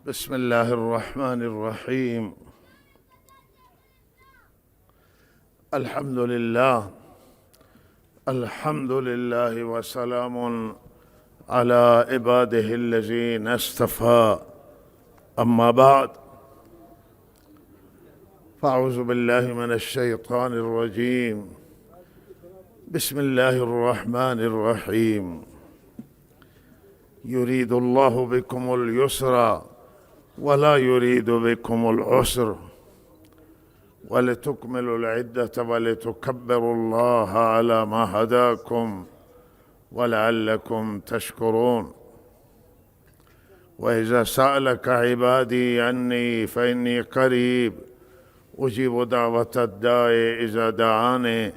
بسم الله الرحمن الرحيم. الحمد لله، الحمد لله وسلام على عباده الذين اصطفى. أما بعد، فأعوذ بالله من الشيطان الرجيم. بسم الله الرحمن الرحيم. يريد الله بكم اليسر ولا يريد بكم العسر ولتكملوا العدة ولتكبروا الله على ما هداكم ولعلكم تشكرون. وإذا سألك عبادي عني فإني قريب أجيب دعوة الداعي إذا دعاني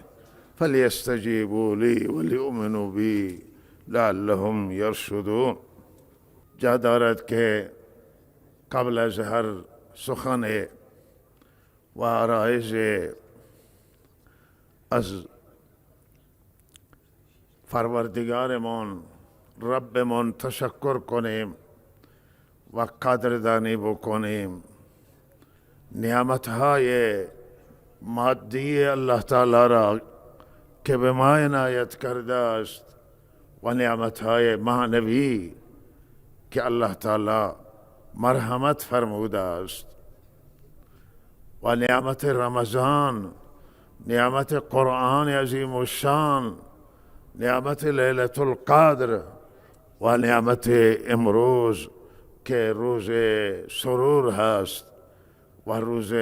فليستجيبوا لي وليؤمنوا بي لعلهم يرشدون. جا دارد که قبل از هر سخن و عرایض از پروردگارمان ربمان تشکر کنیم و قدردانی بکنیم. نعمتهای مادی الله تعالی را که به ما عنایت کرده است و نعمتهای معنوی که الله تعالی مرحمت فرموده است و نعمت رمضان، نعمت قرآن عظیم الشان، نعمت لیلة القدر و نعمت امروز که روز سرور هست و روز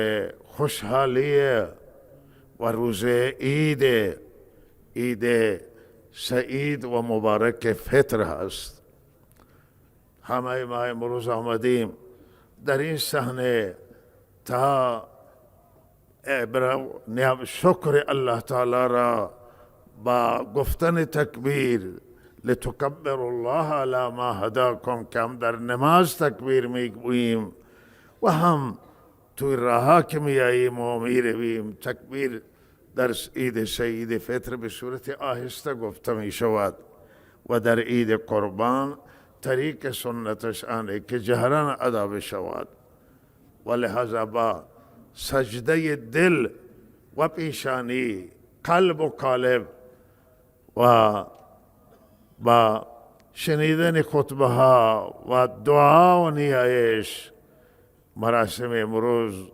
خوشحالی و روز عید سعید و مبارک فطر هست. همه ما امروز آمدیم در این صحنه تا شکر الله تعالی را با گفتن تکبیر لتکبر الله علی ما هداکم که هم در نماز تکبیر میگوییم و هم توی راه که میاییم و میرویم تکبیر در عید سعید فطر به صورت آهسته گفته می شود و در عید قربان طریق سنتش آنه که جهران ادا بشود و لحاظا با سجده دل و پیشانی، قلب و قالب و با شنیدن خطبه ها و دعا و نیایش مراسم امروز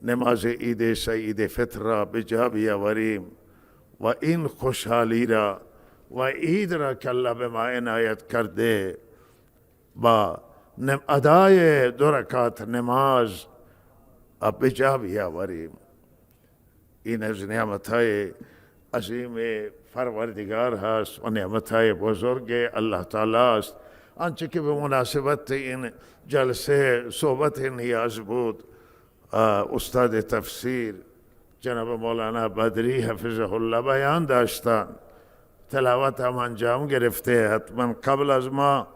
نماز عید سعید فطر را به جا بیاوریم و این خوشحالی را و عید را که الله به ما عنایت کرده با ادای 2 رکعت نماز به جا بیاوریم. این از نعمتهای عظیم پروردگار هست و نعمتهای بزرگ الله تعالی است. آنچه که به مناسبت این جلسه صحبت نیاز بود، استاد تفسیر جناب مولانا بدری حفظه الله بیان داشتند، تلاوت هم انجام گرفته. حتما قبل از ما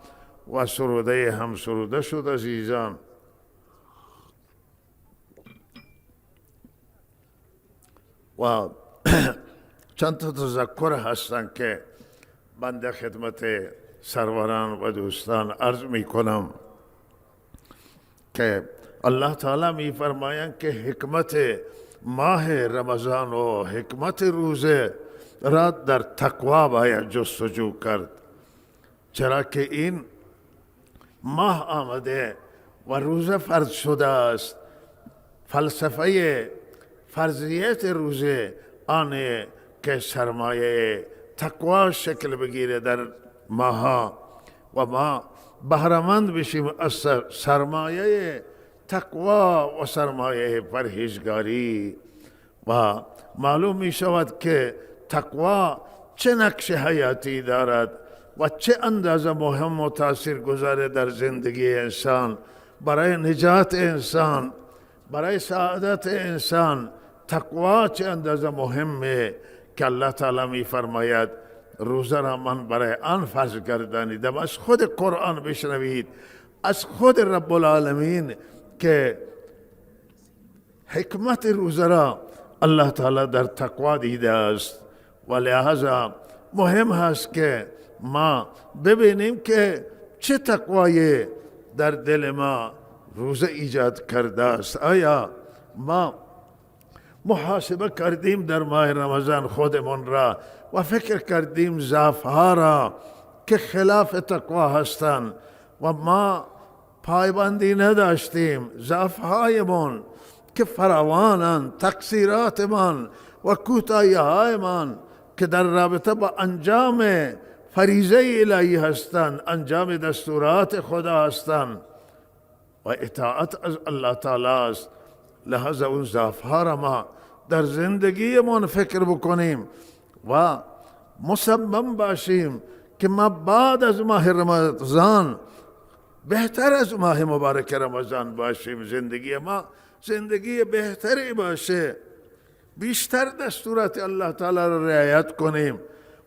و سروده هم سروده شد. عزیزان، و چند تا تذکر هستن که بنده خدمت سروران و دوستان عرض می کنم که الله تعالی می فرمایند که حکمت ماه رمضان و حکمت روزه را در تقوا باید جستجو کرد، چرا که این ماه آمده و روزه فرض شده است. فلسفه فرضیت روزه آنه که سرمایه تقوا شکل بگیره در ماها و ما بهره‌مند بشیم از سرمایه تقوا و سرمایه پرهیزگاری و معلوم می شود که تقوا چه نقش حیاتی دارد و چه اندازه مهم و تأثیر گذاره در زندگی انسان، برای نجات انسان، برای سعادت انسان. تقوا چه اندازه مهمه که الله تعالی می فرماید روزه را من برای آن فرض گردانیدم. از خود قرآن بشنوید، از خود رب العالمین که حکمت روزه را الله تعالی در تقوا دیده است و لحاظا مهم هست که ما ببینیم که چه تقوایی در دل ما روزه ایجاد کرده است. آیا ما محاسبه کردیم در ماه رمضان خودمون را و فکر کردیم ضعف‌ها را که خلاف تقوا هستند و ما پایبندی نداشتیم؟ ضعف‌هایمان که فراوانند، تقصیراتمان و کوتاهی‌هایمان که در رابطه با انجام فریضه الهی هستند، انجام دستورات خدا هستند و اطاعت از الله تعالی است. لحاظ اون ضعف‌ها را ما در زندگیمان فکر بکنیم و مصمم باشیم که ما بعد از ماه رمضان بهتر از ماه مبارک رمضان باشیم. زندگی ما زندگی بهتری باشه، بیشتر دستورات الله تعالی را رعایت کنیم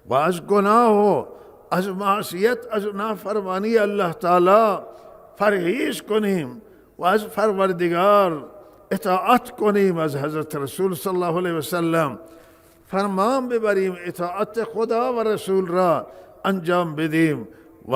و از گناه و از معصیت، از نافرمانی الله تعالی پرهیز کنیم و از پروردگار اطاعت کنیم، از حضرت رسول صلی الله علیه وسلم فرمان ببریم، اطاعت خدا و رسول را انجام بدیم و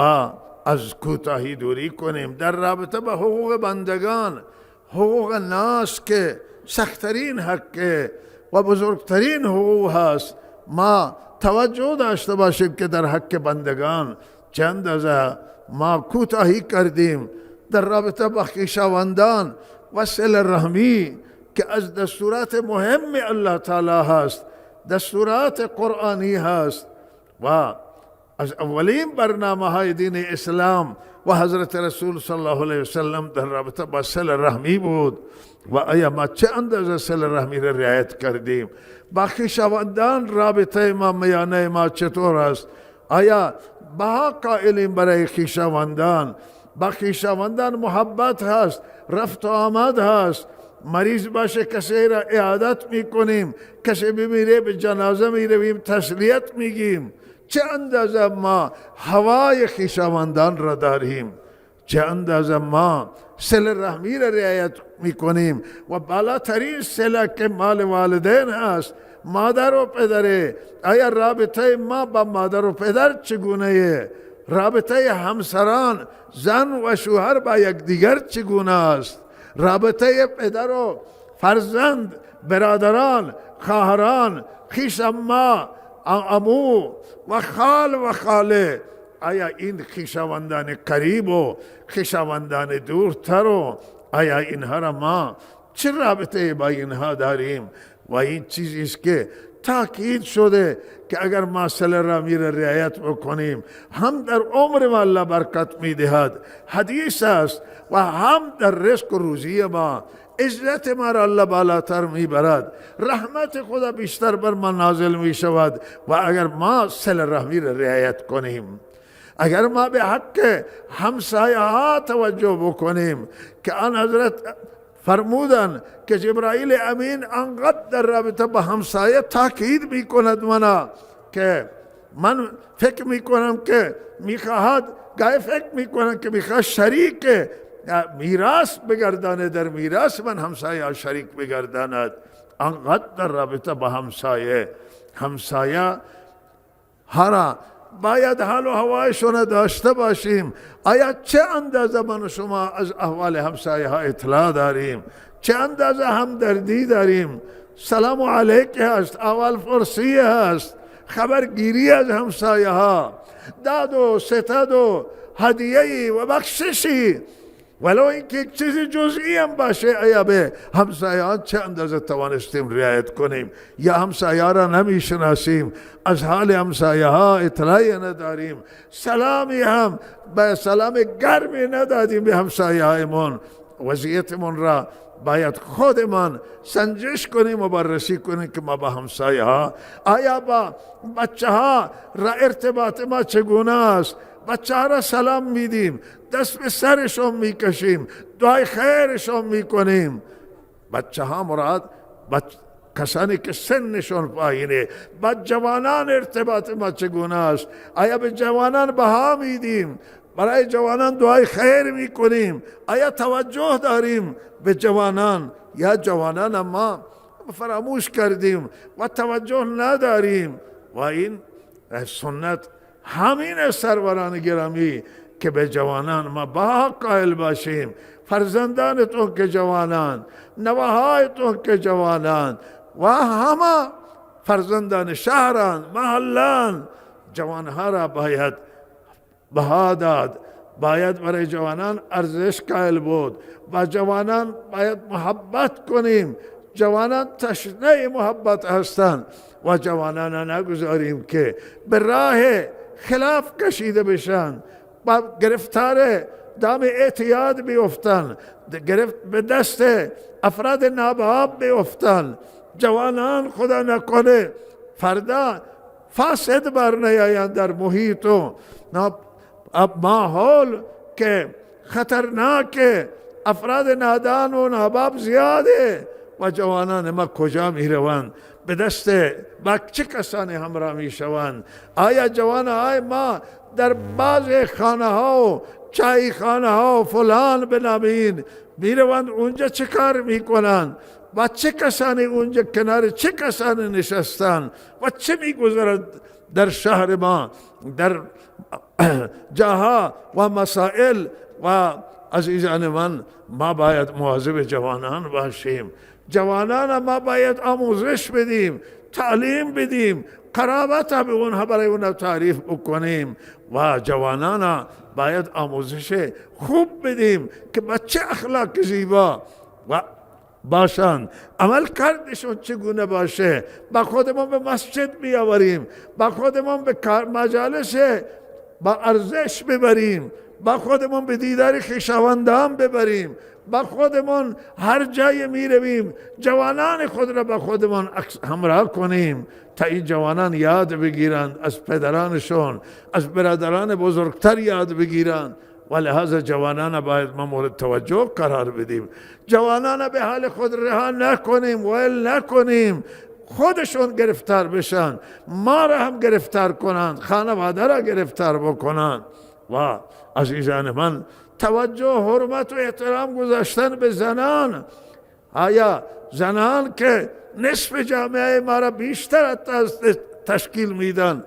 از کوتاهی دوری کنیم. در رابطه با حقوق بندگان، حقوق ناس که سخت‌ترین حق و بزرگترین حقوق هست، ما توجه داشته باشیم که در حق بندگان چند از ما کوتاهی کردیم. در رابطه با خویشاوندان و صله رحمی که از دستورات مهم الله تعالی هست، دستورات قرآنی هست و از اولین برنامه های دین اسلام و حضرت رسول صلی الله علیه وسلم در رابطه با صله رحمی بود. و آیا ما چه اندازه صله رحمی را رعایت کردیم؟ با خویشاوندان رابطه ما میانه ما چطور است؟ آیا بها قائلیم برای خویشاوندان؟ با خویشاوندان محبت هست، رفت و آمد هست، مریض باشه کسی را اعادت میکنیم، کسی بمیره به جنازه میرویم تسلیت میگیم. چه اندازه ما هوای خویشاوندان را داریم، چه اندازه ما صله رحمی را رعایت میکنیم و بالاترین صله که مال والدین هست، مادر و پدره. آیا رابطه ما با مادر و پدر چگونه؟ رابطه همسران، زن و شوهر با یکدیگر چگونه است؟ رابطه پدر و فرزند، برادران، خواهران، خویش اما، عمو و خال و خاله، آیا این خویشاوندان قریب و خویشاوندان دورتر و آیا اینها را ما چه رابطه با اینها داریم؟ و این چیزی است که تاکید شده که اگر ما صله رحمی را رعایت بکنیم هم در عمر ما الله برکت میدهد، حدیث است، و هم در رزق و روزی ما عزت ما را الله بالاتر میبرد، رحمت خدا بیشتر بر ما نازل می شود. و اگر ما صله رحمی را رعایت کنیم، اگر ما به حق همسایه ها توجه بکنیم که آن حضرت فرمودن که جبرائیل امین انقدر در رابطه با همسایه تاکید میکند منا که من فکر میکنم که میخواهد، گاهی فکر میکنم که میخواهد شریک میراث بگرداند، در میراث من همسایه شریک بگرداند. انقدر در رابطه با همسایه هر باید حال و هوایشون داشته باشیم. آیا چه اندازه من و شما از احوال همسایه ها اطلاع داریم؟ چه اندازه همدردی داریم؟ سلام علیک هست، اول فرسی هست، خبرگیری از همسایه ها، داد و ستد و هدیه‌ای و بخششی، ولو اینکه یک چیز جزئی هم باشه. آیا به همسایه‌ها چه اندازه توانستیم رعایت کنیم؟ یا همسایه را نمیشناسیم، از حال همسایه ها اطلاعی نداریم، سلامی هم به سلام گرمی ندادیم به همسایه هایمون. وضعیتمون را باید خودمان سنجش کنیم و بررسی کنیم که ما با همسایه ها، آیا با بچه ها را ارتباط ما چگونه است؟ بچه ها را سلام میدیم، دست به سرشون میکشیم، دعای خیرشون میکنیم. بچه ها مراد کسانی که سنشون پایینه. با جوانان ارتباط ما چگونه است؟ آیا به جوانان بها میدیم؟ برای جوانان دعای خیر میکنیم؟ آیا توجه داریم به جوانان؟ یا جوانان ما فراموش کردیم و توجه نداریم؟ و این سنت همین سروران گرامی که به جوانان ما بها قائل باشیم. فرزندانتون که جوانان، نوهایتون که جوانان و همه فرزندان شهران، محلان، جوانها را باید بها داد، باید برای جوانان ارزش قائل بود و جوانان باید محبت کنیم. جوانان تشنه محبت هستند و جوانان نگذاریم که به راه خلاف کشیده بشن، با گرفتار دام اعتیاد بیفتن، به دست افراد ناباب بیفتن. جوانان خدا نکنه فردا فاسد بر نیایند در محیط و ماحول که خطرناک، افراد نادان و ناباب زیاده و جوانان ما کجا می روند؟ به دست با چه کسانی همراه می شوند؟ آیا جوانهای ما در بعض خانه ها و چای خانه ها و فلان بنامین می روند، اونجا چه کار می کنند و چه کسانی اونجا کنار چه کسانی نشستند و چه می گذرد در شهر ما، در جاها و مسائل. و عزیزان من، ما باید مواظب جوانان باشیم. جوانان ما باید آموزش بدیم، تعلیم بدیم، قرابت به اونها برای اونها تعریف بکنیم و جوانان باید آموزش خوب بدیم که بچه اخلاق زیبا و باشند، عمل کردشون چگونه باشه، با خودمون به مسجد بیاوریم، با خودمون به مجالس با ارزش ببریم، با خودمون به دیدار خویشاوندان ببریم، با خودمون هر جای می رویم جوانان خود را با خودمون همراه کنیم تا این جوانان یاد بگیرند از پدرانشون، از برادران بزرگتر یاد بگیرند. و لحاظ جوانان باید ما مورد توجه قرار بدیم. جوانان به حال خود رها نکنیم، ویل نکنیم، خودشون گرفتار بشن، ما را هم گرفتار کنند، خانواده را گرفتار بکنند. و عزیزان من، توجه، حرمت و احترام گذاشتن به زنان. آیا زنان که نصف جامعه ما را بیشتر تشکیل میدن،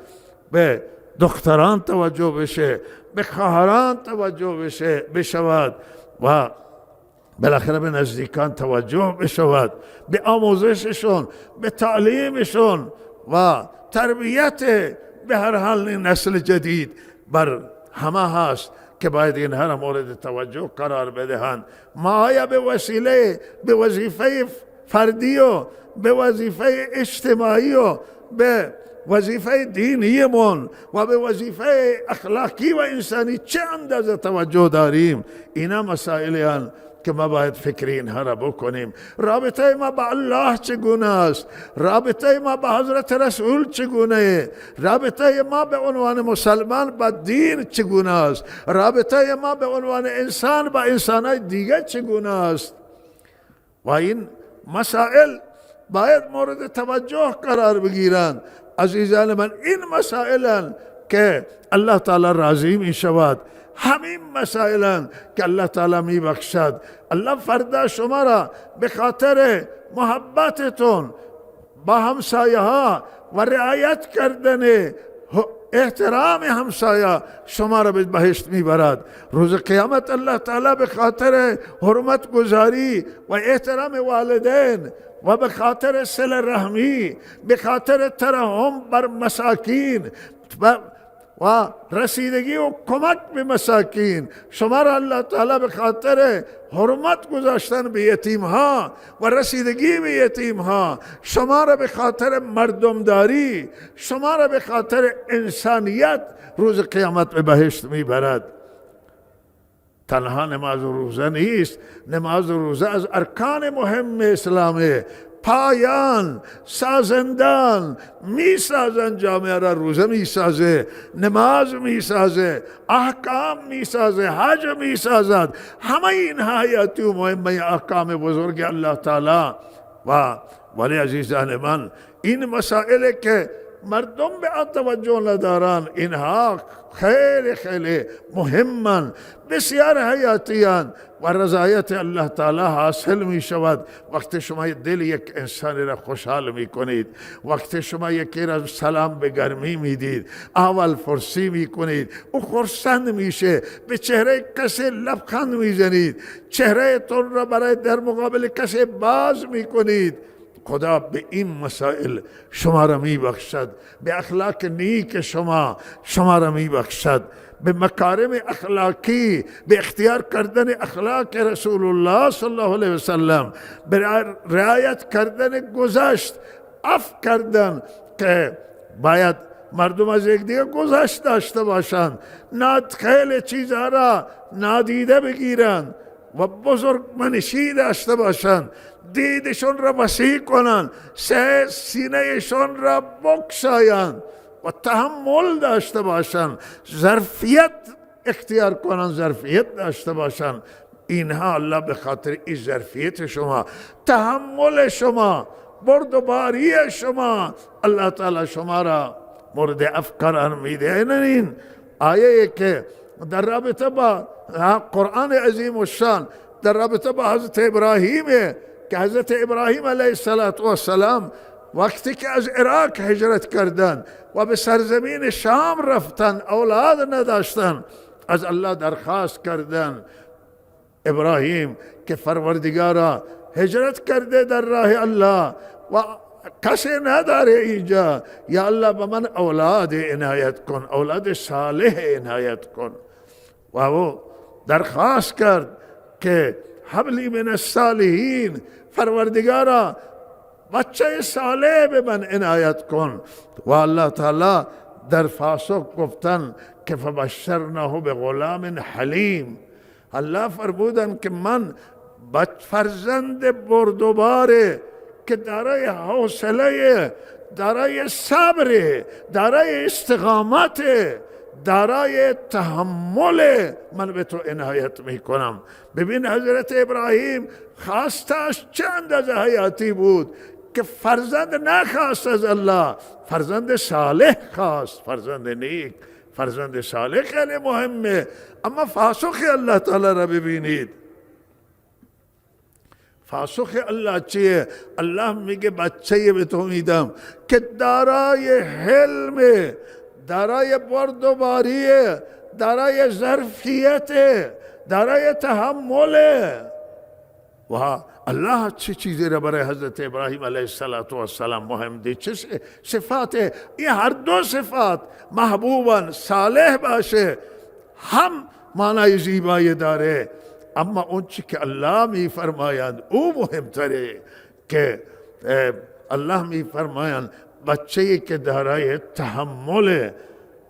به دختران توجه بشه، به خواهران توجه بشود و بالاخره به نزدیکان توجه بشود، به آموزششون، به تعلیمشون و تربیت به هر حال نسل جدید بر همه هست که باید اینها را مورد توجه قرار بدهند. ما آیا به وسیله، به وظیفه فردی و به وظیفه اجتماعی و به وظیفه دینیمون و به وظیفه اخلاقی و انسانی چه اندازه توجه داریم؟ اینا مسائلی هستند که ما باید فکر اینها را بکنیم. رابطه ما با الله چگونه است؟ رابطه ما با حضرت رسول چگونه؟ رابطه ما به عنوان مسلمان با دین چگونه است؟ رابطه ما به عنوان انسان با انسانهای دیگه چگونه است؟ و این مسائل باید مورد توجه قرار بگیرند. عزیزان من، این مسائل که الله تعالی راضی می شود، همین مسائل که الله تعالی می بخشد. الله فردا شما را به خاطر محبتتون با همسایه ها و رعایت کردن احترام همسایه شما را به بهشت میبرد. روز قیامت الله تعالی به خاطر حرمت گذاری و احترام والدین و به خاطر صله رحمی، به خاطر ترحم بر مساکین و رسیدگی و کمک به مساکین، شما را الله تعالی به خاطر حرمت گذاشتن به یتیم ها و رسیدگی به یتیم ها، شما را به خاطر مردمداری، شما را به خاطر انسانیت روز قیامت به بهشت میبرد. تنها نماز و روزه نیست، نماز و روزه از ارکان مهم اسلامه. پایان سازندان می سازند جامعه را، روزه می سازه، نماز می سازه، احکام می سازه، حج می سازد. همه این حیاتی و مهمه احکام بزرگ الله تعالی. ولی عزیزان من، این مسائل که مردم به آن توجه ندارن. اینها خیلی خیلی مهمن، بسیار حیاتیان و رضایت الله تعالی حاصل می شود وقتی شما دل یک انسانی را خوشحال می کنید، وقتی شما یکی را سلام به گرمی می دید، اول فرسی می کنید، او خرسند میشه، به چهره کسی لبخند می زنید، چهره تون را برای در مقابل کسی باز می کنید. خدا به این مسائل شما را می بخشد، به اخلاق نیک شما را می بخشد، به مکارم اخلاقی، به اختیار کردن اخلاق رسول الله صلی الله علیه وسلم، به رعایت کردن گذشت، عفو کردن که باید مردم از یک دیگه گذشت داشته باشند، خیلی چیزها را نادیده بگیرند و بزرگ منشی داشته باشند، دیدشون را وسیع کنند، سینهشون را بکشایند و تحمل داشته باشند، ظرفیت اختیار کنند، ظرفیت داشته باشند. اینها الله به خاطر این ظرفیت شما، تحمل شما، بردباری شما، الله تعالی شما را مورد عفو قرار میده. این آیه که در رابطه با قرآن عظیم الشان در رابطه با حضرت ابراهیم، که حضرت ابراهیم علیه السلام وقتی که از عراق هجرت کردند و به سرزمین شام رفتن، اولاد نداشتن، از الله درخواست کردند ابراهیم که پروردگارا هجرت کرده در راه الله و کسی نداره اینجا، یا الله به من اولاد عنایت کن، اولاد صالح عنایت کن. و او درخواست کرد که حبلی من الصالحین، پروردگارا بچه صالح به من عنایت کن. و الله تعالی در پاسخ گفتن که فبشرناه بغلام حلیم، الله فرمودن که من فرزند بردباره که دارای حوصله، دارای صبر، دارای استقامت، دارای تحمل، من به تو عنایت میکنم. ببین حضرت ابراهیم خواستش چه اندازه حیاتی بود که فرزند نخواست از الله، فرزند صالح خواست، فرزند نیک، فرزند صالح خیلی مهمه. اما پاسخ الله تعالی را ببینید، پاسخ الله چیه؟ الله میگه بچه به تو میدم که دارای حلم، دارای بردباری، دارای ظرفیت، دارای تحمل. و الله چه چیزی را برای حضرت ابراهیم علیه السلام مهم دید؟ چه صفات؟ این هر دو صفات محبوبن، صالح باشه هم معنای زیبایی داره، اما اون چی که الله می فرمایند او مهمتره، که الله می فرمایند بچه‌ای که دارای تحمل،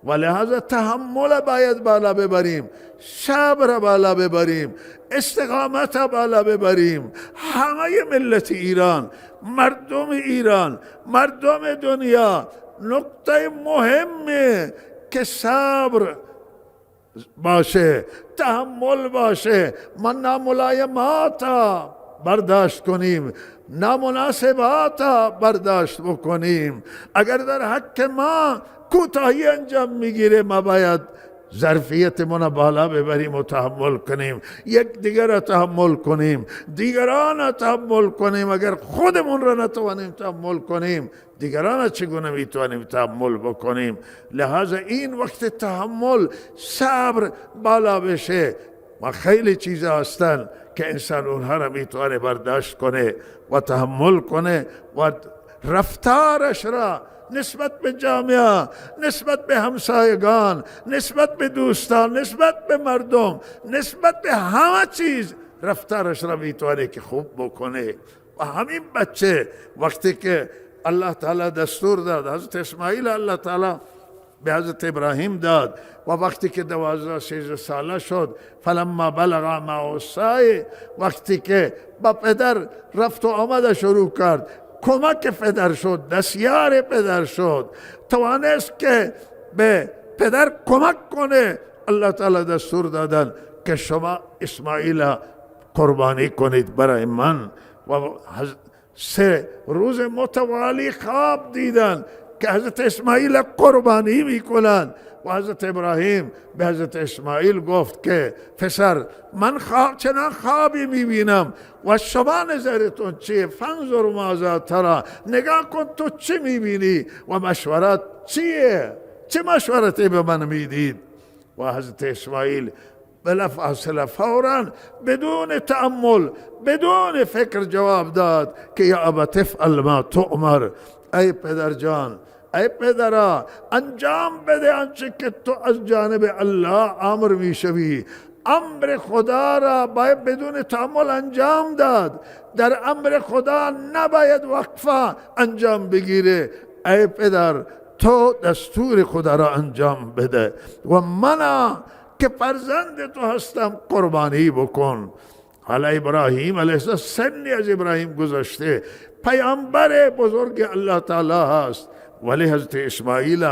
و لحاظا تحمل باید بالا ببریم، صبر بالا ببریم، استقامت بالا ببریم. همه ملت ایران، مردم ایران، مردم دنیا، نقطه مهمه که صبر باشه، تحمل باشه، ما ناملایمات برداشت کنیم، نامناسبات برداشت بکنیم. اگر در حق ما کوتاهی انجام میگیره، ما باید ظرفیت من بالا ببریم و تحمل کنیم، یک دیگر را تحمل کنیم، دیگران را تحمل کنیم. اگر خودمون را نتوانیم تحمل کنیم، دیگران چگونه میتوانیم تحمل بکنیم؟ لحاظا این وقت تحمل، صبر بالا بشه و خیلی چیزا هستن که انسان اونها را میتوانه برداشت کنه و تحمل کنه و رفتارش را نسبت به جامعه، نسبت به همسایگان، نسبت به دوستان، نسبت به مردم، نسبت به همه چیز رفتارش را میتوانه که خوب بکنه. و همین بچه وقتی که الله تعالی دستور داد، حضرت اسماعیل الله تعالی به حضرت ابراهیم داد و وقتی که 12-13 ساله شد، فلما بلغ معه السعی، وقتی که با پدر رفت و آمد شروع کرد، کمک پدر شد، دستیار پدر شد، توانست که به پدر کمک کنه، الله تعالی دستور دادن که شما اسماعیل قربانی کنید برای من. و 3 روز متوالی خواب دیدن که حضرت اسماعیل قربانی میکنند و حضرت ابراهیم به حضرت اسماعیل گفت که پسر من چنان خوابی میبینم و شما نظرتون چیه؟ فانظر ماذا ترى، نگاه کن تو چی میبینی و مشورت چیه؟ چه مشورتی به من میدید؟ و حضرت اسماعیل بلافاصله فوراً بدون تأمل بدون فکر جواب داد که یا ابت افعل ما تؤمر، ای پدر جان، ای پدرا انجام بده آنچه که تو از جانب الله امر میشوی. امر خدا را باید بدون تأمل انجام داد، در امر خدا نباید وقفه انجام بگیره. ای پدر تو دستور خدا را انجام بده و من که فرزند تو هستم قربانی بکن. حالا ابراهیم علیه السلام سنی از ابراهیم گذشته، پیامبر بزرگ الله تعالی هست، ولی حضرت اسماعیل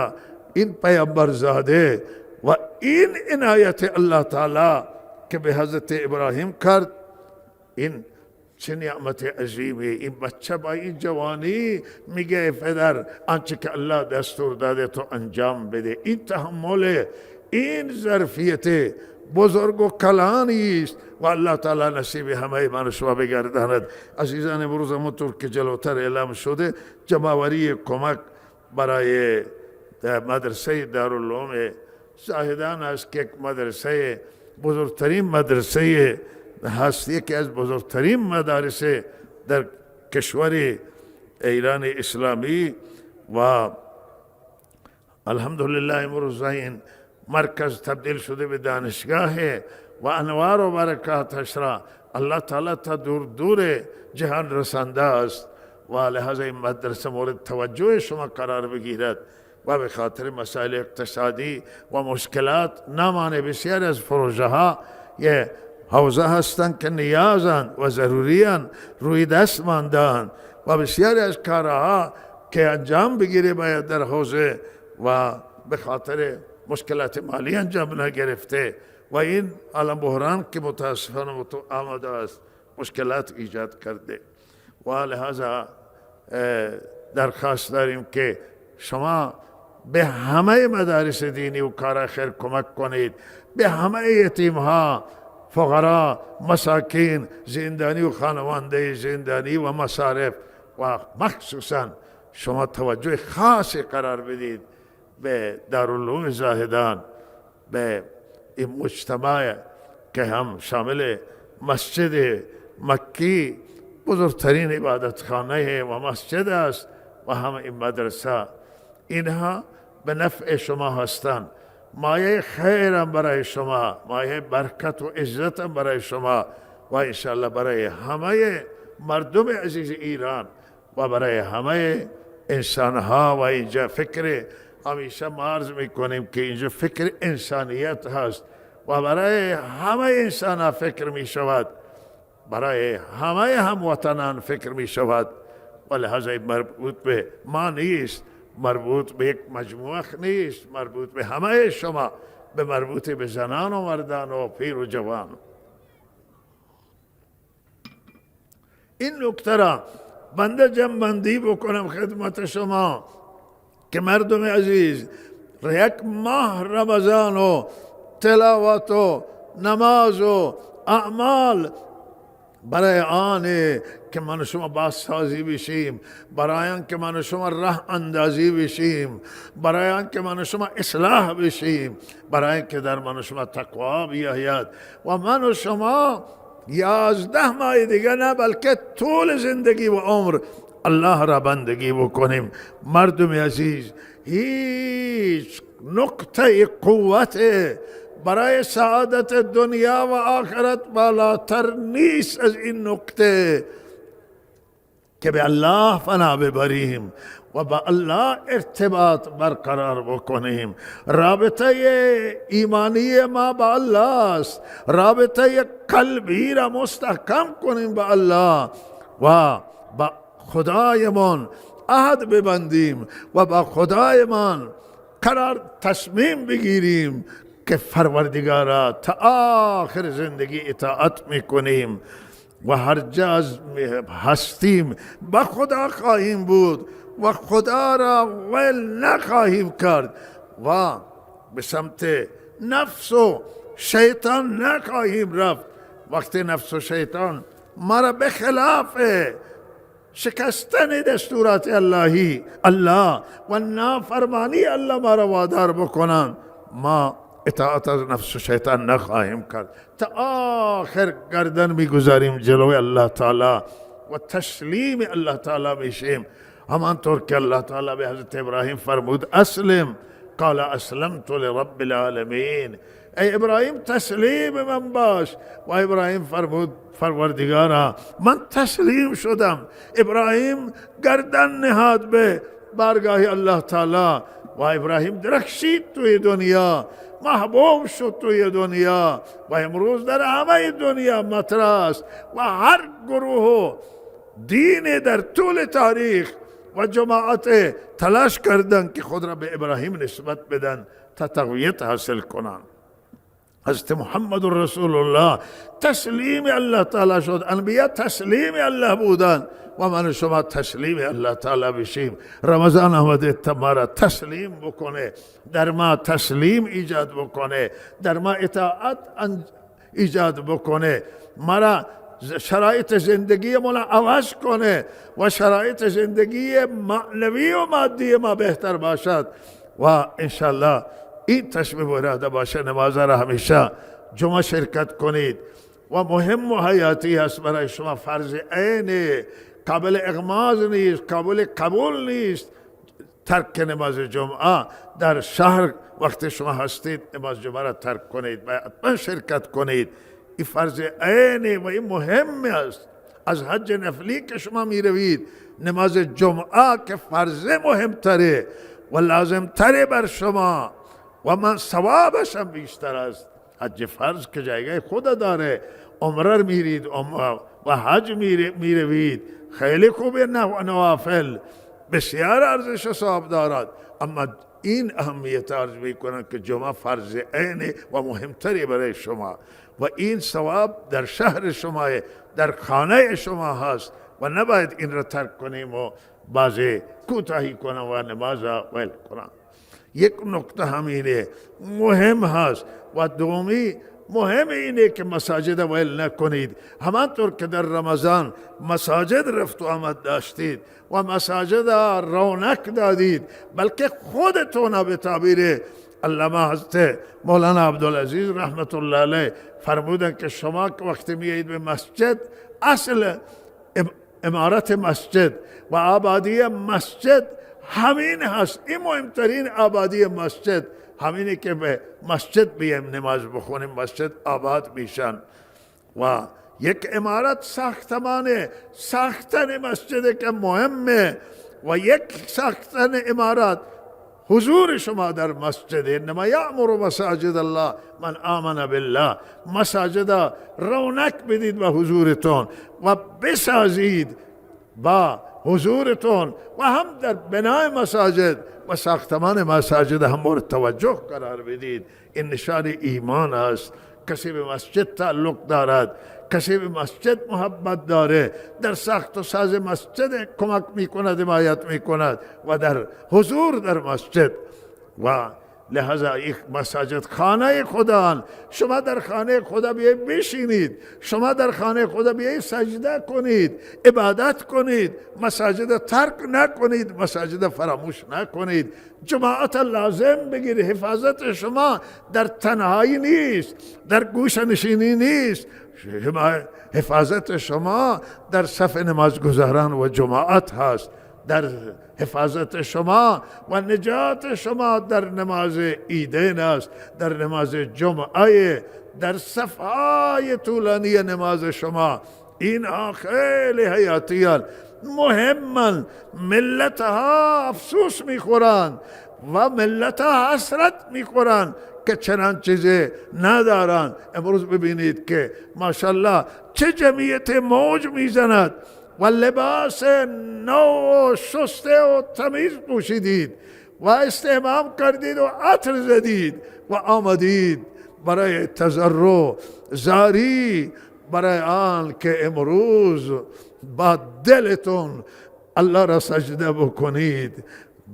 این پیامبر زاده و این عنایت الله تعالی که به حضرت ابراهیم کرد، این چه نعمت عظیمی. این بچه با این جوانی میگه پدر آنچه که الله دستور داده تو انجام بده. این تحمل، این ظرفیت بزرگ و کلانی است و الله تعالی نصیب همه من شما بگرداند. عزیزان امروز همونطور که جلوتر اعلام شده جمع‌آوری کمک برای مدرسه دارالعلوم زاهدان است که مدرسه بزرگترین مدرسه هست، یکی از بزرگترین مدارس در کشور ایران اسلامی و الحمدلله امروز این مرکز تبدیل شده به دانشگاه و انوار و برکاتش را الله تعالی تا دور دور جهان رسانده است و لحاظ این مدرسه مورد توجه شما قرار بگیرد و به خاطر مسائل اقتصادی و مشکلات نمانه. بسیار از پروژه ها یه حوزه هستند که نیازند و ضروریان روی دست ماندند و بسیاری از کارها که انجام بگیره باید در حوزه و به خاطر مشکلات مالی انجام نگرفته و این عالم بحران که متاسفانه آمده است مشکلات ایجاد کرده و لحاظا درخواست داریم که شما به همه مدارس دینی و کار خیر کمک کنید، به همه یتیم ها، فقرا، مساکین، زندانی و خانواده زندانی و مصارف و مخصوصا شما توجه خاصی قرار بدید به دارالعلوم زاهدان، به این مجتمع که هم شامل مسجد مکی بزرگترین عبادتخانه و مسجد است و هم این مدرسه، اینها به نفع شما هستند، مایه خیرم برای شما، مایه برکت و عزتم برای شما و انشاءالله برای همه مردم عزیز ایران و برای همه انسانها. و اینجا فکر همیشه ما عرض میکنیم که اینجا فکر انسانیت هست و برای همه انسان فکر می شود، برای همه هموطنان فکر می شود و لحاظا مربوط به ما نیست، مربوط به یک مجموعه نیست، مربوط به همه شما، به مربوط به زنان و مردان و پیر و جوان. این نکته را بنده جمع‌بندی بکنم خدمت شما که مردم عزیز یک ماه رمضان و تلاوت و نماز و اعمال برای آن که من شما بازسازی بشیم، برای آن که من شما راه اندازی بشیم، برای آن که من شما اصلاح بشیم، برای آن که در من شما تقوا بیاید و من شما 11 ماه دیگه نه بلکه طول زندگی و عمر الله را بندگی بکنیم. مردم عزیز هیچ نقطه قوت برای سعادت دنیا و آخرت بالاتر نیست از این نقطه که به الله فنا ببریم و با الله ارتباط برقرار بکنیم. رابطه ایمانی ما با الله است، رابطه قلبی را مستحکم کنیم با الله و با خدایمان عهد ببندیم و با خدایمان قرار تصمیم بگیریم که پروردگارا تا آخر زندگی اطاعت میکنیم و هر جا هستیم با خدا خواهیم بود و خدا را ول نخواهیم کرد و به سمت نفس و شیطان نخواهیم رفت. وقتی نفس و شیطان ما به خلاف شکستن دستورات الله و نافرمانی الله ما را وادار بکنن، ما اطاعت از نفس و شیطان نخواهیم کرد. تا آخر گردن میگذاریم جلوی الله تعالی و تسلیم الله تعالی میشیم. همانطور که الله تعالی به حضرت ابراهیم فرمود اسلم قال اسلمت لرب العالمین، ای ابراهیم تسلیم من باش. و ابراهیم فرمود پروردگارا من تسلیم شدم. ابراهیم گردن نهاد به بارگاه الله تعالی و ابراهیم درخشید توی دنیا، محبوب شد توی دنیا و امروز در همه دنیا مطرح است و هر گروه و دین در طول تاریخ و جماعت تلاش کردن که خود را به ابراهیم نسبت بدن تا تقویت حاصل کنند. حضرت محمد رسول الله تسلیم الله تعالی شد، انبیا تسلیم الله بودن و من شما تسلیم الله تعالی بشیم. رمضان آمده تا ما را تسلیم بکنه، در ما تسلیم ایجاد بکنه، در ما اطاعت ایجاد بکنه، ما را شرایط زندگی ما عوض کنه و شرایط زندگی معنوی و مادی ما بهتر باشد و انشالله این تصمیم و اراده باشه. نماز را همیشه جمعه شرکت کنید و مهم و حیاتی است برای شما، فرض عین، قابل اغماض نیست، قابل قبول نیست. ترک نماز جمعه در شهر وقت شما هستید نماز جمعه را ترک کنید و حتما شرکت کنید. این فرض عین و این مهم است. از حج نفلی که شما می روید، نماز جمعه که فرض مهمتره و لازمتره بر شما و من ثوابش هم بیشتر است. حج فرض که جایگاه خود داره، عمره میرید و حج میروید، خیلی خوبه. نوافل بسیار ارزش و ثواب دارد، اما این اهمیت عرض میکنن که جمعه فرض عین و مهمتری برای شما و این ثواب در شهر شما، در خانه شما هست و نباید این را ترک کنیم و بعضی کوتاهی کنم و نماز ول کنم. یک نکته همینه مهم هست و دومی مهم اینه که مساجد ول نکنید. همانطور که در رمضان مساجد رفت و آمد داشتید و مساجد رونق دادید، بلکه خودتون به تعبیر علامه حضرت مولانا عبدالعزیز رحمت الله علیه فرمودن که شما که وقتی میایید به مسجد، اصل امارت مسجد و آبادی مسجد همین هست. این مهمترین آبادی مسجد همینه که به مسجد بیایم نماز بخونیم، مسجد آباد میشن. و یک امارت ساختن مسجد که مهمه و یک ساختن امارت حضور شما در مسجد. انما یأمر مساجد الله من آمن بالله. مساجد رونق بدید با حضورتون و بسازید با حضورتون و هم در بنای مساجد و ساختمان مساجد هم مورد توجه قرار بدید. این نشان ایمان است. کسی به مسجد تعلق دارد، کسی به مسجد محبت داره، در ساخت و ساز مسجد کمک میکند، حمایت میکند و در حضور در مسجد. و لحظه یک مساجد خانه خدا، شما در خانه خدا بیایید بشینید، شما در خانه خدا بیایید سجده کنید، عبادت کنید، مساجد ترک نکنید، مساجد فراموش نکنید. جماعت لازم بگیرید. حفاظت شما در تنهایی نیست، در گوشه نشینی نیست، حفاظت شما در صف نمازگزاران و جماعت هست. در حفاظت شما و نجات شما در نماز عیدین است، در نماز جمعه، در صفهای طولانی نماز شما. اینها خیلی حیاتیان، مهمن. ملتها افسوس میخورن و ملتها حسرت میخورن که چنان چیزی ندارن. امروز ببینید که ماشاءالله چه جمعیت موج میزند و لباس نو و شسته و تمیز پوشیدید و استحمام کردید و عطر زدید و آمدید برای تضرع زاری، برای آن که امروز با دلتون الله را سجده بکنید،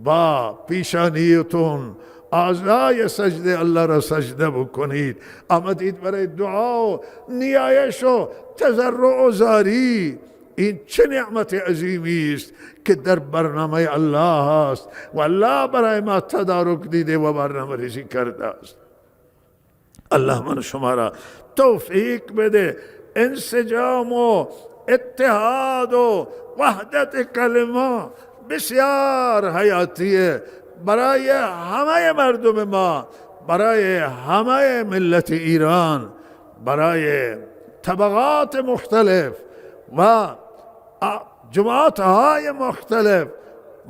با پیشانیتون اعضای سجده الله را سجده بکنید. آمدید برای دعا و نیایش و تضرع و زاری. این چه نعمت عظیمی است که در برنامه الله است و الله برای ما تدارک دیده و برنامه ریزی کرده است. الله من شما را توفیق بده، انسجام و اتحاد و وحدت کلمه بسیار حیاتیه برای همه مردم ما، برای همه ملت ایران، برای طبقات مختلف و جماعت های مختلف،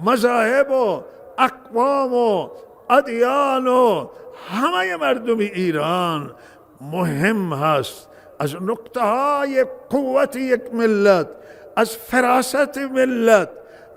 مذاهب و اقوام و ادیان و همه مردم ایران مهم هست. از نقطه های قوت یک ملت، از فراست ملت،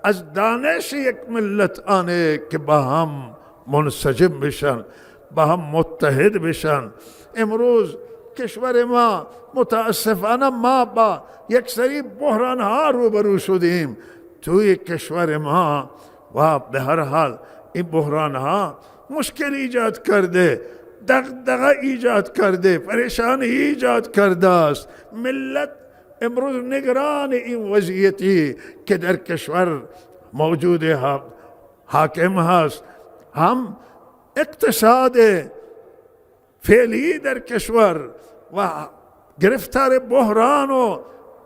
از دانش یک ملت آنه که با هم منسجم بشن، با هم متحد بشن. امروز کشور ما متاسفانه ما با یک سری بحران ها روبرو شدیم توی کشور ما و به هر حال این بحران ها مشکل ایجاد کرده، دغدغه ایجاد کرده، پریشانی ایجاد کرده است. ملت امروز نگران این وضعیتی که در کشور موجود حاکم هست، هم اقتصاد فعلی در کشور و گرفتار بحران و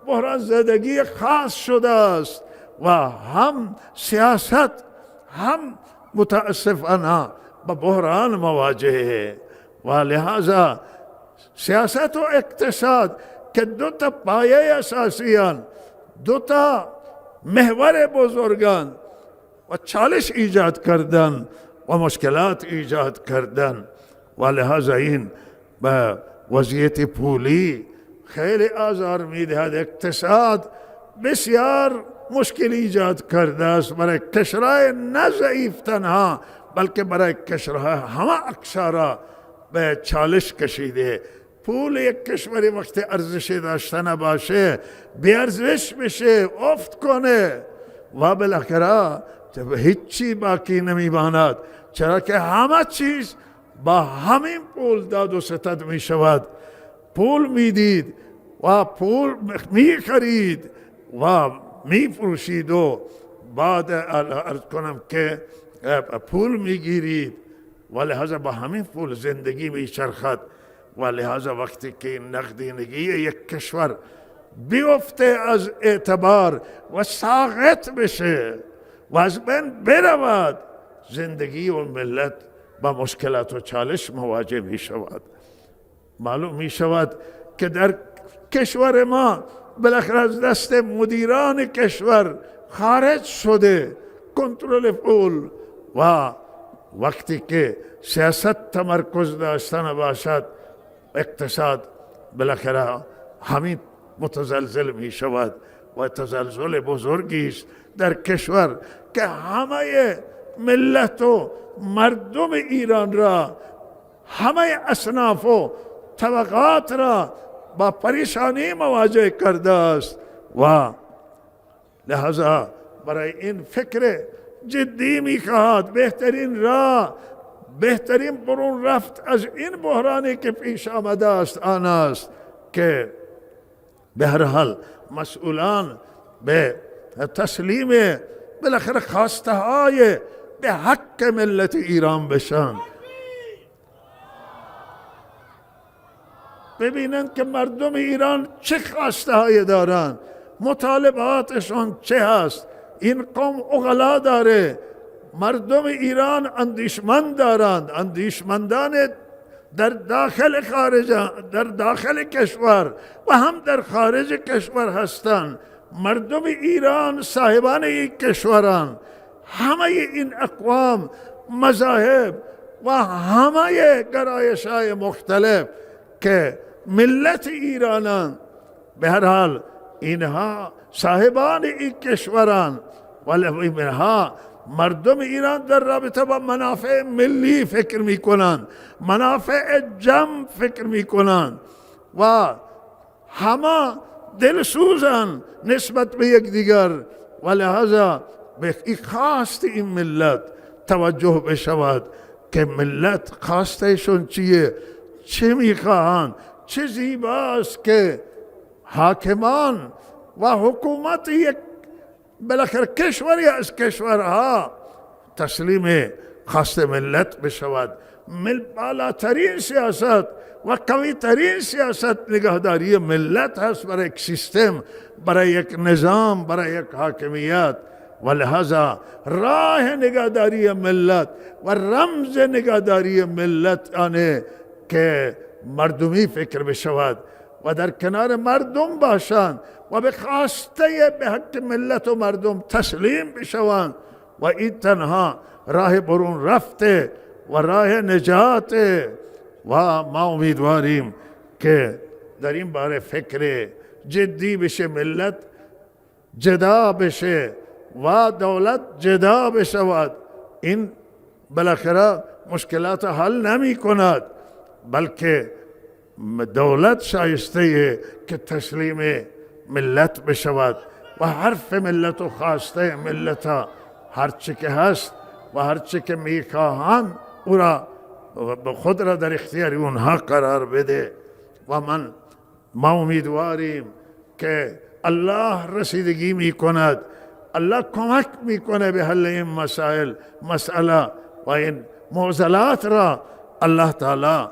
بحران زدگی خاص شده است و هم سیاست هم متاسفانه با بحران مواجهه و لہذا سیاست و اقتصاد که دو تا پایه اساسیان، دو تا محور بزرگان و چالش ایجاد کردن و مشکلات ایجاد کردن و لہذا این به وضعیت پولی خیلی آزار میدهد. اقتصاد بسیار مشکل ایجاد کرده است برای کشورهای نه ضعیف تنها بلکه برای کشورهای همه اقشار به چالش کشیده. پول یک کشوری وقتی ارزش داشته نباشه بیارزش بشه، افت کنه و بالاخره هیچی باقی نمیماند، چرا که همه چیز با همین پول داد و ستد می شود. پول میدید و پول می خرید و می فروشید و بعد عرض کنم که پول می گیرید و لحاظا با همین پول زندگی می چرخد و لحاظا وقتی که نقدینگی یک کشور بیفته از اعتبار و ساقط بشه و از بین برود، زندگی و ملت با مشکلات و چالش مواجه می شود. معلوم می شود که در کشور ما بالاخره از دست مدیران کشور خارج شده کنترل پول و وقتی که سیاست تمرکز داشتن باشد اقتصاد بالاخره همین متزلزل می شود و تزلزل بزرگی است در کشور که همه ملت و مردم ایران را، همه اصناف و طبقات را با پریشانی مواجه کرده است و لہذا برای این فکر جدی می خواهد بهترین راه، بهترین برون رفت از این بحرانی که پیش آمده است آن است که به هر حال مسئولان به تسلیم بالاخره خواسته های به حق ملت ایران بشن، ببینن که مردم ایران چه خواسته های دارن، مطالباتشون چه هست. این قوم اغلا داره، مردم ایران اندیشمند دارند، اندیشمندان در داخل در داخل کشور و هم در خارج کشور هستند. مردم ایران صاحبان این کشوران، همه این اقوام، مذاهب و همه گرایش‌های مختلف که ملت ایرانان، به هر حال اینها صاحبان این کشوران و اینها مردم ایران در رابطه با منافع ملی فکر می کنند، منافع جمع فکر می کنند و همه دلسوزن نسبت به یک دیگر ولهذا به خواست این ملت توجه بشود که ملت خواستشون چیه، چه میخواهند. چه زیباست که حاکمان و حکومت یک بالاخره کشوری از کشورها تسلیم خواست ملت بشود. بالاترین سیاست و قوی ترین سیاست نگهداری ملت هست برای یک سیستم، برای یک نظام، برای یک حاکمیت. ولهذا راه نگهداری ملت و رمز نگهداری ملت آنه که مردمی فکر بشود و در کنار مردم باشند و به خواسته به حق ملت و مردم تسلیم بشوند و این تنها راه برون رفته و راه نجات. و ما امیدواریم که در این باره فکر جدی بشه، ملت جدا بشه و دولت جدا بشود. این بالاخره مشکلات حل نمی کند، بلکه دولت شایسته که تسلیم ملت بشود و حرف ملت و خواسته ملت هرچی که هست و هرچی که میخواهند او را خود را در اختیار اونها قرار بده. و ما امیدواریم که الله رسیدگی میکند، الله کمک میکنه به حل این مسئله و این معضلات را الله تعالی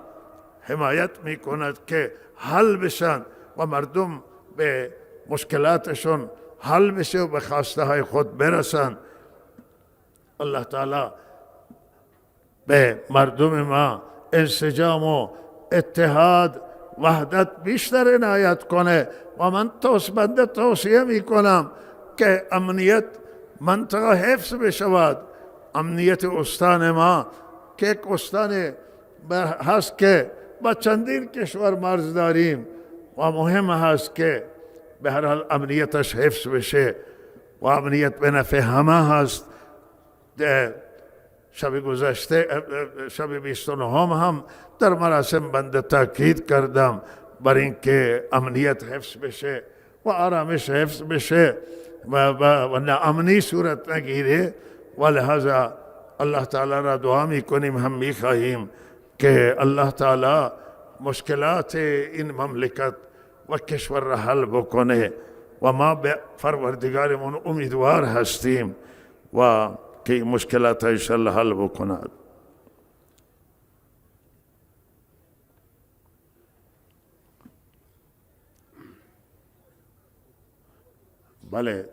حمایت میکند که حل بشن و مردم به مشکلاتشون حل بشه و به خواسته های خود برسن. الله تعالی به مردم ما انسجام و اتحاد وحدت بیشتر عنایت کنه. و من توصیه میکنم که امنیت منطقه حفظ بشود. امنیت استان ما که یک استان هست که با چندین کشور مرز داریم و مهم هست که به هر حال امنیتش حفظ بشه و امنیت به نفع همه هست. شب گذشته شب 29 هم در مراسم بنده تاکید کردم بر اینکه امنیت حفظ بشه و آرامش حفظ بشه و ناامنی صورت نگیره. ولهذا الله تعالی را دعا میکنیم، هم میخواهیم که الله تعالی مشکلات این مملکت و کشور را حل بکنه و ما به پروردگارمون امیدوار هستیم و که این مشکلات انشاءالله حل بکند. بله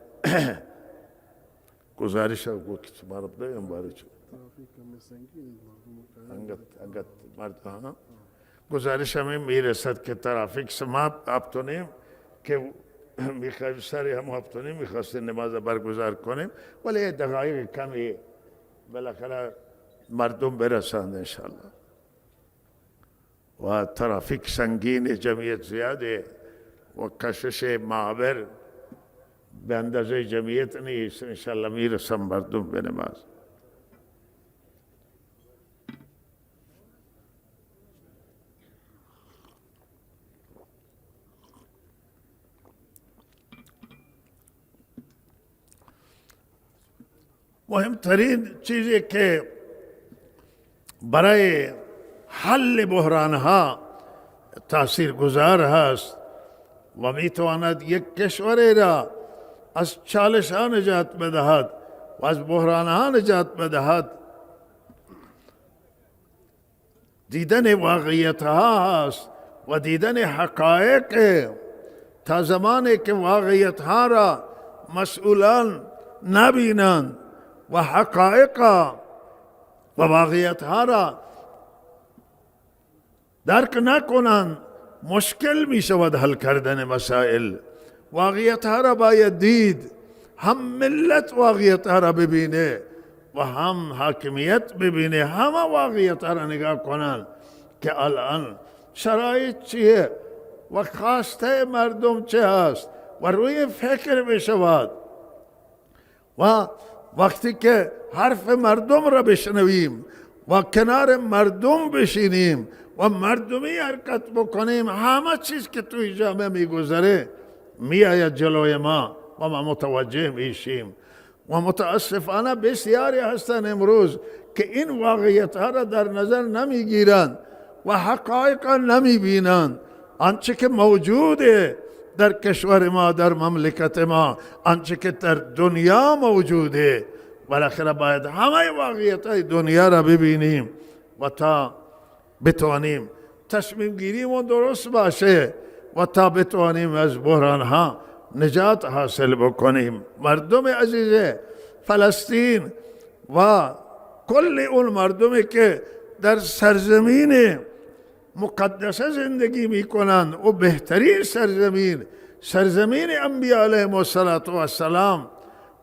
گزارش گو که تمہارا بدهیم بارش انگت مرد گزارش همین میرسد که ترافیک سما افتونیم که میخوایم سری هم افتونیم میخواستیم نماز برگزار کنیم ولی دقایق کمی بالاخره مردم برسند انشاءالله. و ترافیک سنگین، جمعیت زیاده و کشش معابر به اندازه جمعیت نیست. انشاءالله میرسم مردم به نماز. مهمترین چیزی که برای حل بحرانها تأثیر گذار هست و میتواند یک کشوری را از چالش ها نجات بدهد و از بحران ها نجات بدهد دیدن واقعیت ها هست و دیدن حقایق. تا زمانی که واقعیت ها را مسئولان نبینند و حقایق و واقعیت ها را درک نکنند مشکل می شود حل کردن مسائل. واقعیت ها را باید دید، هم ملت واقعیت ها را ببینه و هم حاکمیت ببینه، همه واقعیت ها را نگاه کنند که الان شرایط چیه و خواسته مردم چه هست و روی فکر بشود و وقتی که حرف مردم را بشنویم و کنار مردم بشینیم و مردمی حرکت بکنیم، همه چیز که توی جامعه میگذره میآید جلوی ما و ما متوجه میشیم. و متاسفانه بسیاری هستند امروز که این واقعیت ها را در نظر نمیگیرند و حقایق نمی بینند. آنچه که موجوده در کشور ما، در مملکت ما، آنچه که در دنیا موجوده، بالاخره باید همه واقعیت های دنیا را ببینیم و تا بتوانیم تصمیم گیریمون درست باشه و تا بتوانیم از بحران ها نجات حاصل بکنیم. مردم عزیز فلسطین و کل اون مردمی که در سرزمین مقدسه زندگی میکنند و بهترین سرزمین انبیاء علیهم السلام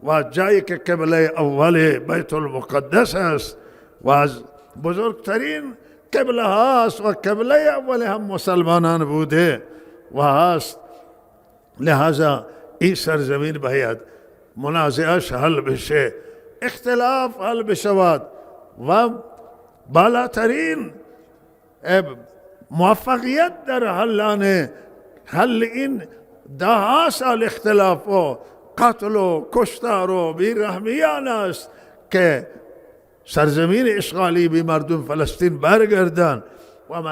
و جایی که قبله اول بیت المقدس است و از بزرگترین قبله هاست و قبله اول هم مسلمانان بوده و هست. لہذا این سرزمین باید منازعش حل بشه، اختلاف حل بشود و بالاترین موفقیت در حل این ده سال اختلاف و قتل و کشتار و بیرحمیان است که سرزمین اشغالی به مردم فلسطین برگردن و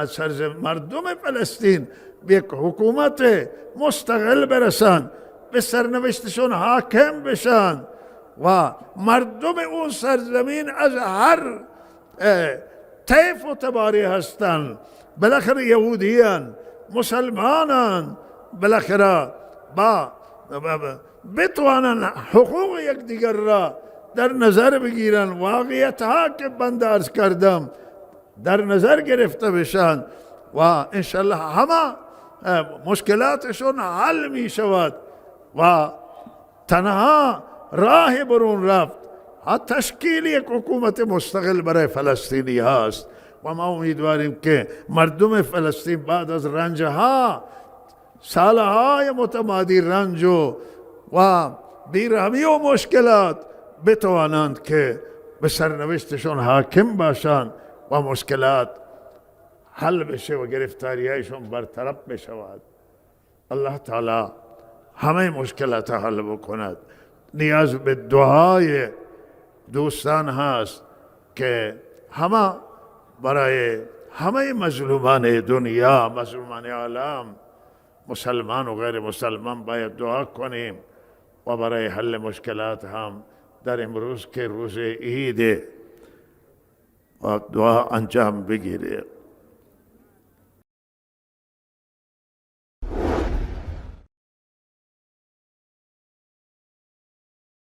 مردم فلسطین به یک حکومت مستقل برسن، به سرنوشتشون حاکم بشن و مردم اون سرزمین از هر طیف و تباری هستن، بالاخره یهودیان، مسلمانان، بالاخره بتوانن حقوق یکدیگر را در نظر بگیرن، واقعیت ها که بنده عرض کردم در نظر گرفته بشن و انشالله همه مشکلاتشون حل می شود و تنها راه برون رفت تشکیل یک حکومت مستقل برای فلسطینی هاست و ما امیدواریم که مردم فلسطین بعد از رنجها، سالهای متمادی رنج و بیرحمی و مشکلات بتوانند که به سرنوشتشون حاکم باشند و مشکلات حل بشه و گرفتاریایشون برطرف بشود. الله تعالی همه مشکلات حل بکند. نیاز به دعای دوستان هست که همه برای همه مظلومان دنیا، مظلومان عالم، مسلمان و غیر مسلمان باید دعا کنیم و برای حل مشکلات هم در امروز که روز عید و دعا انجام بگیره.